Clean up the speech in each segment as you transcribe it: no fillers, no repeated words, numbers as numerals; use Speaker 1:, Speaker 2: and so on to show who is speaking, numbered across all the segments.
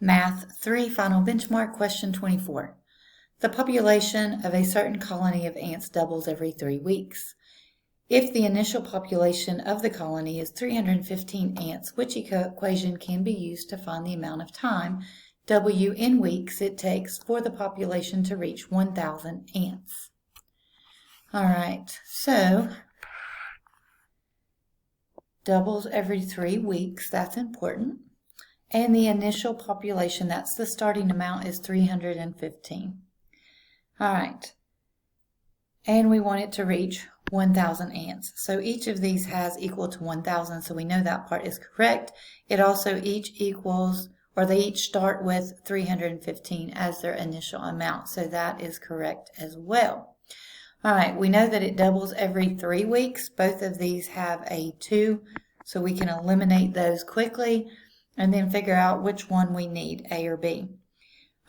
Speaker 1: Math 3 Final Benchmark Question 24. The population of a certain colony of ants doubles every 3 weeks. If the initial population of the colony is 315 ants, which equation can be used to find the amount of time, W in weeks, it takes for the population to reach 1,000 ants? All right, so doubles every 3 weeks, that's important. And the initial population, that's the starting amount, is 315. All right, and we want it to reach 1,000 ants. So each of these has equal to 1,000, so we know that part is correct. It also each equals, or they each start with 315 as their initial amount, so that is correct as well. All right, we know that it doubles every 3 weeks. Both of these have a 2, so we can eliminate those quickly and then figure out which one we need, A or B.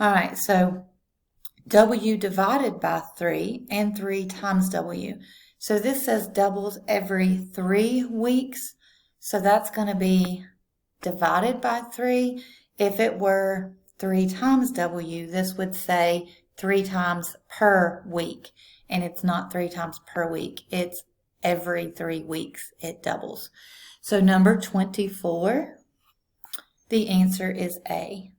Speaker 1: All right, so W divided by 3 and 3 times W. So this says doubles every 3 weeks, so that's going to be divided by 3. If it were 3 times W, this would say 3 times per week. And it's not 3 times per week. It's every 3 weeks it doubles. So number 24, the answer is A.